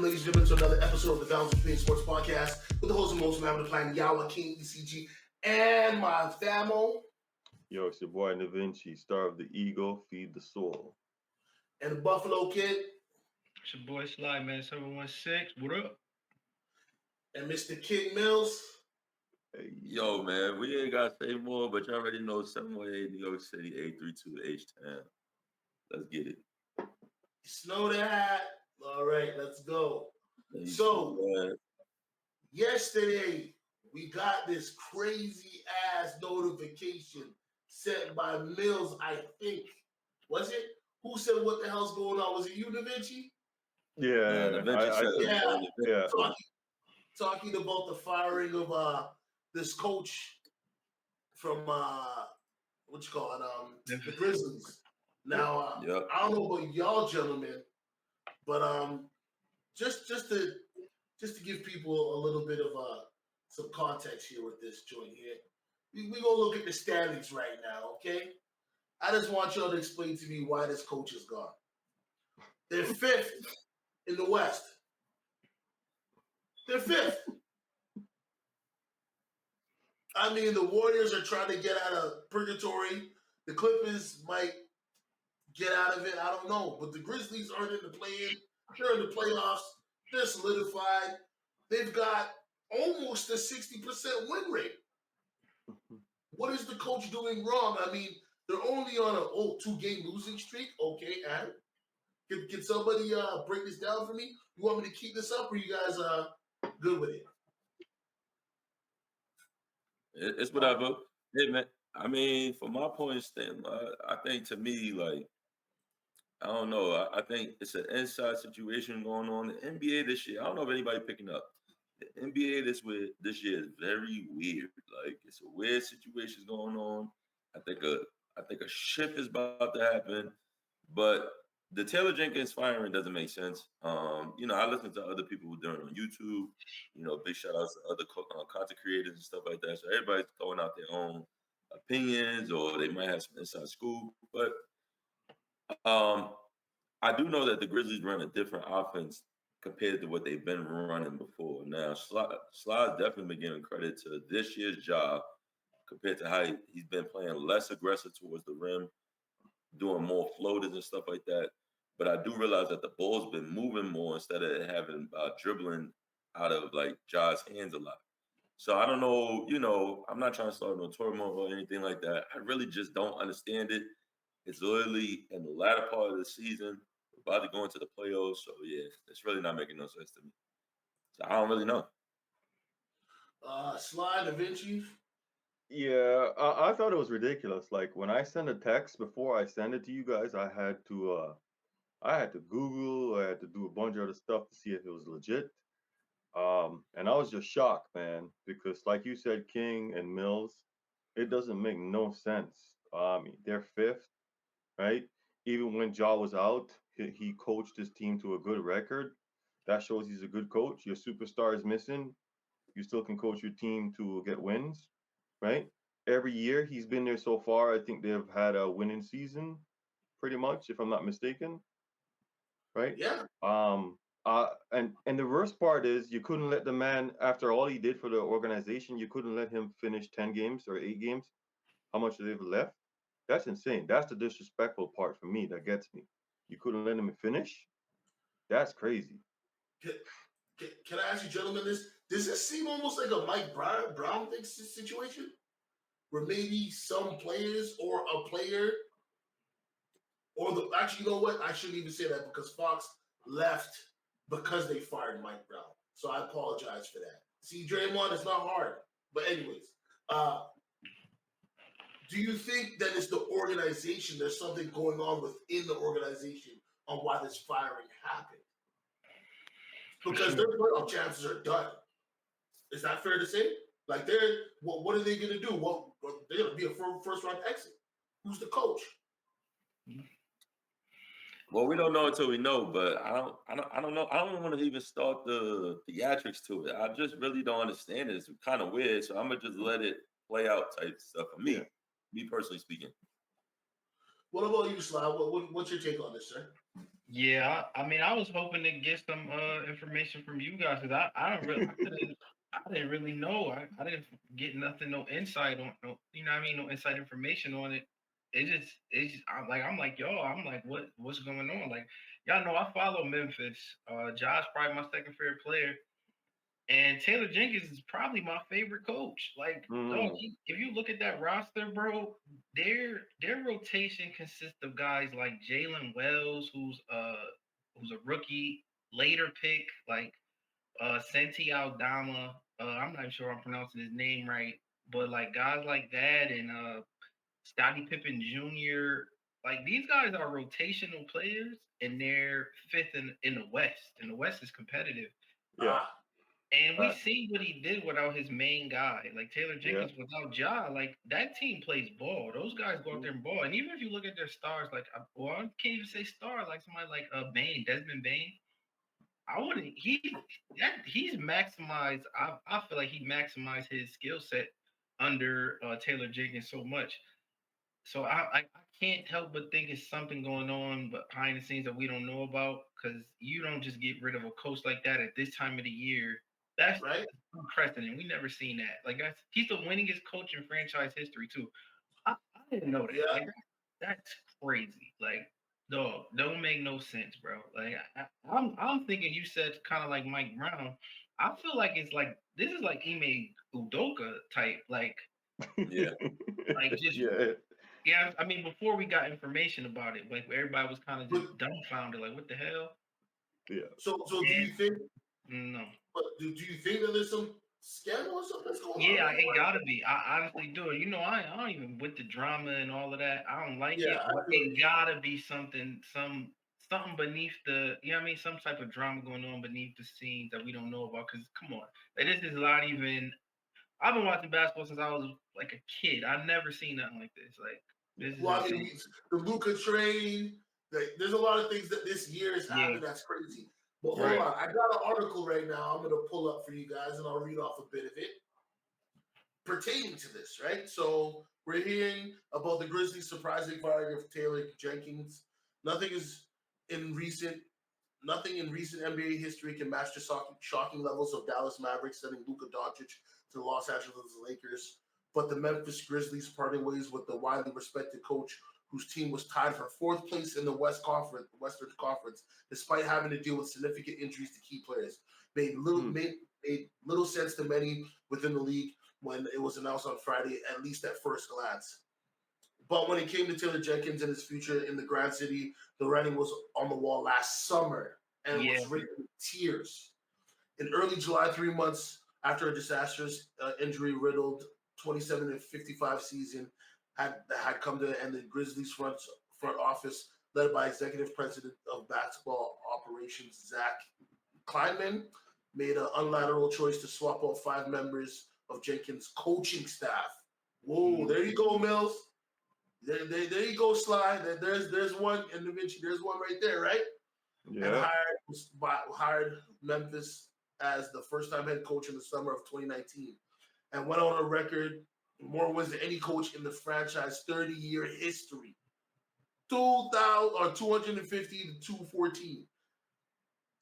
ladies and gentlemen, to another episode of the Balance Between Sports Podcast with the host and most man of the planet, Yawa King ECG, and my famo. Yo, it's your boy Da Vinci, star of the Eagle, Feed the Soul. And the Buffalo Kid. It's your boy Sly, man, 716. What up? And Mr. King Mills. Hey, yo, man, we ain't got to say more, but you already know 718 New York City, 832 H-Town. Let's get it. Snow that. All right, let's go. Yesterday, we got this crazy ass notification sent by Mills, I think. Was it? Who said what the hell's going on? Was it you, Da Vinci? Yeah, talking about the firing of this coach from the Grizzlies. Now, I don't know about y'all gentlemen, but just to give people a little bit of some context here with this joint here, we gonna look at the standings right now, okay? I just want y'all to explain to me why this coach is gone. They're fifth in the West. They're fifth. I mean, the Warriors are trying to get out of purgatory. The Clippers might get out of it. I don't know. But the Grizzlies aren't in the play-in. They're in the playoffs. They're solidified. They've got almost a 60% win rate. What is the coach doing wrong? I mean, they're only on a 2-game losing streak. Okay, and can somebody break this down for me? You want me to keep this up, or you guys good with it? It's whatever. Hey, man, I mean, from my point of view, I think to me, like, I don't know. I think it's an inside situation going on. The NBA this year, I don't know if anybody picking up. The NBA this year is very weird. Like, it's a weird situation going on. I think a shift is about to happen, but the Taylor Jenkins firing doesn't make sense. I listen to other people who are doing it on YouTube. Big shout outs to other content creators and stuff like that. So everybody's throwing out their own opinions, or they might have some inside scoop. But I do know that the Grizzlies run a different offense compared to what they've been running before. Now, Sly's definitely been giving credit to this year's job compared to how he's been playing less aggressive towards the rim, doing more floaters and stuff like that. But I do realize that the ball's been moving more instead of having dribbling out of like Ja's hands a lot. So I don't know, I'm not trying to start no turmoil or anything like that. I really just don't understand it. It's literally in the latter part of the season. We're about to go into the playoffs. So yeah, it's really not making no sense to me. So I don't really know. Sly, Da Vinci. Yeah, I thought it was ridiculous. Like when I send a text, before I send it to you guys, I had to Google, I had to do a bunch of other stuff to see if it was legit. And I was just shocked, man, because like you said, King and Mills, it doesn't make no sense. They're fifth, right? Even when Ja was out, he coached his team to a good record. That shows he's a good coach. Your superstar is missing. You still can coach your team to get wins, right? Every year he's been there so far, I think they've had a winning season, pretty much, if I'm not mistaken, right? Yeah. And the worst part is you couldn't let the man, after all he did for the organization, you couldn't let him finish 10 games or 8 games. How much do they have left? That's insane. That's the disrespectful part for me that gets me. You couldn't let him finish? That's crazy. Can I ask you, gentlemen, this? Does this seem almost like a Mike Brown thing situation? Where maybe some players or a player actually, you know what? I shouldn't even say that because Fox left because they fired Mike Brown. So I apologize for that. See, Draymond, it's not hard. But anyways, do you think that it's the organization? There's something going on within the organization on why this firing happened? Because their playoff chances are done. Is that fair to say? Like, what are they going to do? Well, they're going to be a first round exit. Who's the coach? Well, we don't know until we know, but I don't know. I don't want to even start the theatrics to it. I just really don't understand it. It's kind of weird, so I'm gonna just let it play out type stuff for me. Me personally speaking. What about you, Sly? What's your take on this, sir? Yeah, I mean, I was hoping to get some information from you guys because I didn't really know. I didn't get nothing, no insight on, no, you know what I mean, no inside information on it. I'm like, yo, I'm like, what's going on? Like, y'all know I follow Memphis. Josh probably my second favorite player. And Taylor Jenkins is probably my favorite coach. Like, dog, if you look at that roster, bro, their rotation consists of guys like Jalen Wells, who's a rookie, later pick, like Senti Aldama. I'm not sure I'm pronouncing his name right, but like guys like that and Scottie Pippen Jr. Like these guys are rotational players, and they're fifth in the West. And the West is competitive. Yeah. And we see what he did without his main guy, like Taylor Jenkins without Ja. Like that team plays ball. Those guys go out there and ball. And even if you look at their stars, like well, I can't even say star, like somebody like Bain, Desmond Bain. I wouldn't. He's maximized. I feel like he maximized his skill set under Taylor Jenkins so much. So I can't help but think it's something going on behind the scenes that we don't know about because you don't just get rid of a coach like that at this time of the year. That's right. unprecedented. We never seen that. Like he's the winningest coach in franchise history too. I didn't know that. Yeah. Like that's crazy. Like dog, don't make no sense, bro. Like I'm thinking you said kind of like Mike Brown. I feel like it's like this is like Ime Udoka type. Like yeah, like just yeah, I mean, before we got information about it, like everybody was kind of just dumbfounded, like, what the hell? Yeah. So do you think? No. But do you think that there's some scandal or something that's going on? Yeah, it gotta be. I honestly do. You know, I don't even with the drama and all of that. I don't like it. But it gotta be something beneath the. You know what I mean? Some type of drama going on beneath the scenes that we don't know about. Because come on, like, this is not even. I've been watching basketball since I was like a kid. I've never seen nothing like this. Like. Well, I mean, the Luka trade. There's a lot of things that this year has happened that's crazy. But hold on, I got an article right now I'm going to pull up for you guys, and I'll read off a bit of it pertaining to this, right? So we're hearing about the Grizzlies' surprising firing of Taylor Jenkins. Nothing in recent NBA history can match the shocking levels of Dallas Mavericks sending Luka Doncic to the Los Angeles Lakers. But the Memphis Grizzlies parting ways with the widely respected coach whose team was tied for fourth place in the Western Conference, despite having to deal with significant injuries to key players. Made little sense to many within the league when it was announced on Friday, at least at first glance. But when it came to Taylor Jenkins and his future in the Grand City, the writing was on the wall last summer and was written with tears. In early July, 3 months after a disastrous injury-riddled 27-55 season had come to an end, the Grizzlies front office, led by Executive President of Basketball Operations Zach Kleinman, made an unilateral choice to swap out 5 members of Jenkins' coaching staff. Whoa, there you go, Mills. There you go, Sly. There's one, and eventually there's one right there, right? Yeah. And hired Memphis as the first-time head coach in the summer of 2019, and went on a record more wins than any coach in the franchise 30-year history. 250 to 214.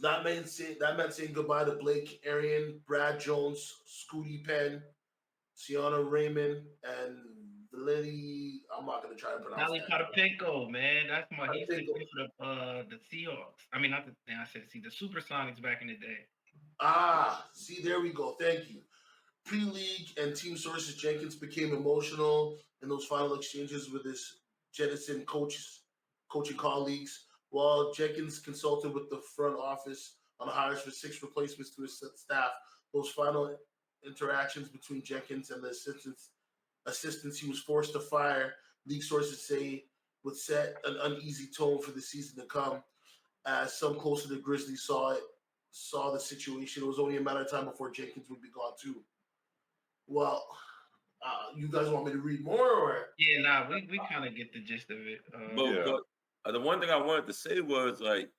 That meant saying goodbye to Blake Arian, Brad Jones, Scootie Penn, Sienna Raymond, and Lily. I'm not gonna try to pronounce that. Potapenko, man. That's my he used to play for the Seahawks. I mean, not the I said the Supersonics back in the day. See, there we go. Thank you. Pre-league and team sources, Jenkins became emotional in those final exchanges with his jettison coaching colleagues, while Jenkins consulted with the front office on hires for 6 replacements to his staff. Those final interactions between Jenkins and the assistants he was forced to fire, league sources say, would set an uneasy tone for the season to come. As some close to the Grizzlies saw the situation, it was only a matter of time before Jenkins would be gone too. Well, you guys want me to read more, or? Yeah, nah, we kind of get the gist of it. But the one thing I wanted to say was like,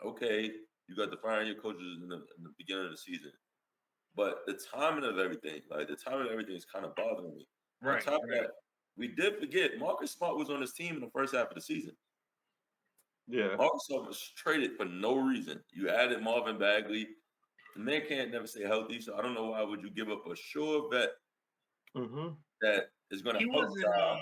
okay, you got to fire your coaches in the beginning of the season, but the timing of everything is kind of bothering me. Right. On top of that, we did forget Marcus Smart was on his team in the first half of the season. Yeah. Also was traded for no reason. You added Marvin Bagley. The man can't never stay healthy, so I don't know why would you give up a sure vet that is going to He help wasn't. y'all.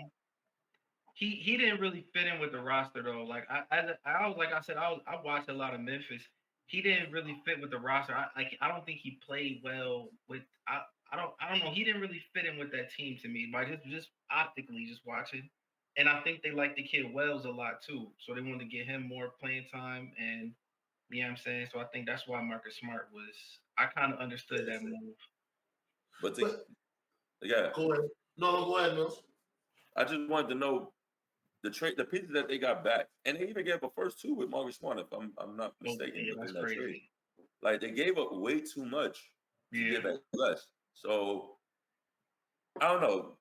He didn't really fit in with the roster though. Like I was like I said, I watched a lot of Memphis. He didn't really fit with the roster. I don't think he played well with. I don't know. He didn't really fit in with that team to me. By just optically just watching, and I think they like the kid Wells a lot too. So they wanted to get him more playing time, and you know what I'm saying. So I think that's why Marcus Smart was. I kind of understood that move. But yeah, go ahead. No, go ahead, Mills. I just wanted to know the pieces that they got back, and they even gave a first two with Marcus Smart, if I'm not mistaken, Yeah, within that's that crazy. trade. Like they gave up way too much to get back less. So I don't know.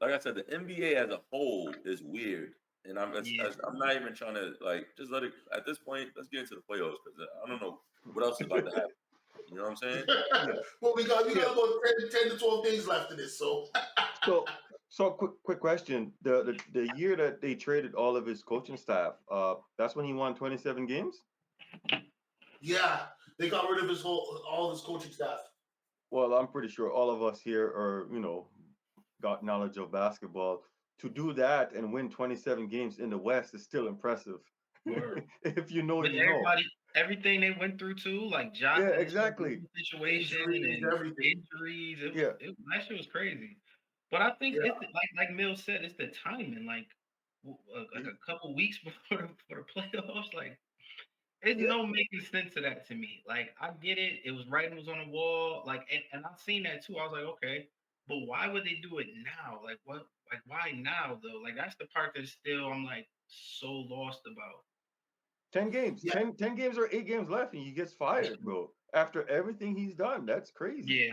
Like I said, the NBA as a whole is weird, and I'm not even trying to like just let it. At this point, let's get into the playoffs because I don't know what else is about to happen. You know what I'm saying? Well, we got about 10 to 12 days left of this, so. So quick question: the year that they traded all of his coaching staff, that's when he won 27 games. Yeah, they got rid of all his coaching staff. Well, I'm pretty sure all of us here are, got knowledge of basketball. To do that and win 27 games in the West is still impressive. If you know, but you know. Everything they went through too, like Johnson, exactly. Situation and everything. Injuries. That shit was crazy. But I think it's like Mills said, it's the timing. Like a couple weeks before the playoffs, like it's no making sense of that to me. Like I get it, it was writing was on the wall. Like and I've seen that too. I was like, okay, but why would they do it now? Like what? Like why now though? Like that's the part that's still I'm like so lost about. 10 games, 10 games or 8 games left, and he gets fired, bro. After everything he's done, that's crazy. Yeah.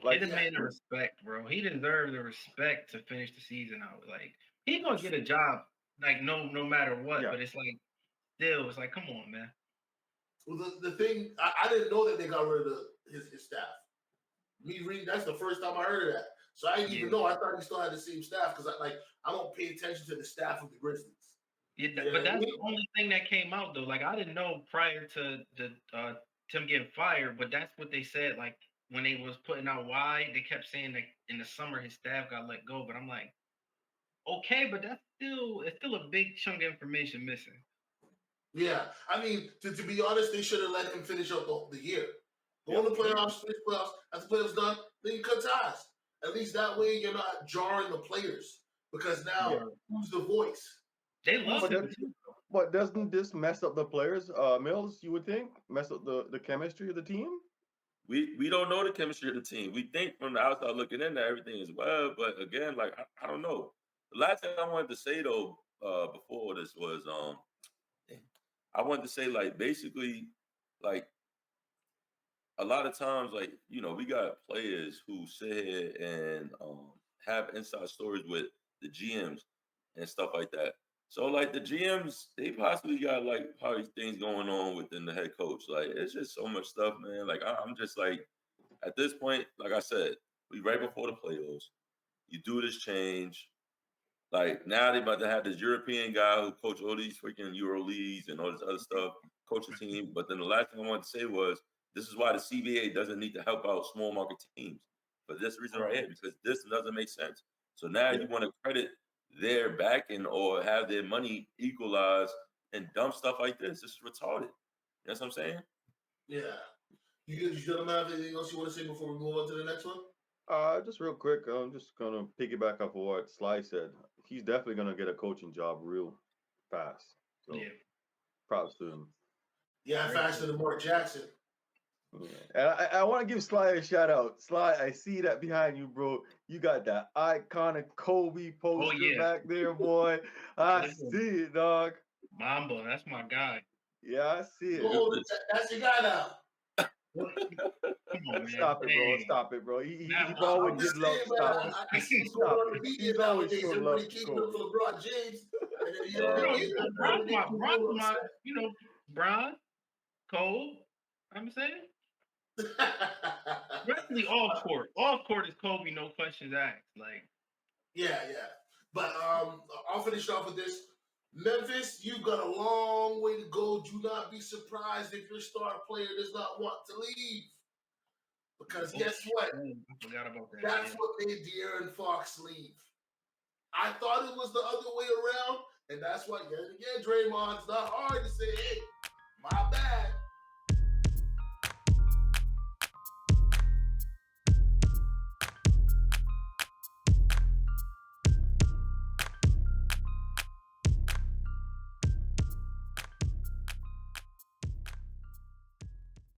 Like, give the man the respect, bro. He deserves the respect to finish the season out. Like, he's gonna get a job, like no matter what. But it's like, still, it's like, come on, man. Well, the thing, I didn't know that they got rid of his staff. That's the first time I heard of that. So I didn't even know. I thought he still had the same staff because I don't pay attention to the staff of the Grizzlies. Yeah, but that's the only thing that came out though. Like I didn't know prior to Tim getting fired, but that's what they said. Like when they was putting out why, they kept saying that in the summer his staff got let go. But I'm like, okay, but it's still a big chunk of information missing. Yeah, I mean, to be honest, they should have let him finish up the year. Go in the playoffs, finish playoffs. As the playoffs done, then you cut ties. At least that way you're not jarring the players because now who's the voice? They love him. But doesn't this mess up the players, Mills? You would think mess up the chemistry of the team. We don't know the chemistry of the team. We think from the outside looking in that everything is well, but again, like I don't know. The last thing I wanted to say though, before this was I wanted to say like basically like a lot of times like we got players who sit here and have inside stories with the GMs and stuff like that. So like the GMs, they possibly got like probably things going on within the head coach. Like it's just so much stuff, man. Like I'm just like at this point, like I said, we right before the playoffs. You do this change. Like now they about to have this European guy who coach all these freaking Euro leagues and all this other stuff, coach a team. But then the last thing I wanted to say was this is why the CBA doesn't need to help out small market teams for this reason right here, because this doesn't make sense. So now you want to credit their backing or have their money equalized and dumb stuff like this. This is retarded. You know what I'm saying? Yeah. You gentlemen have anything else you want to say before we move on to the next one? Just real quick, I'm just gonna piggyback off of what Sly said. He's definitely gonna get a coaching job real fast. So props to him. Yeah, faster than Mark Jackson. Yeah. And I want to give Sly a shout out. Sly, I see that behind you, bro. You got that iconic Kobe poster back there, boy. I see it, dog. Mamba, that's my guy. Yeah, I see it. Oh, that's your guy now. Come on, man. Stop it, bro. Stop it, bro. He always give love. Stop it. I see what's going on in the media nowadays. Everybody keeping up for LeBron James. And then, Bron, Cole. I'm saying. Especially off court. Off court is Kobe, no questions asked. Like, yeah. But I'll finish off with this. Memphis, you've got a long way to go. Do not be surprised if your star player does not want to leave. Because guess what? I forgot about that. That's what made De'Aaron Fox leave. I thought it was the other way around, and that's why, again, Draymond's not hard to say, hey, my bad.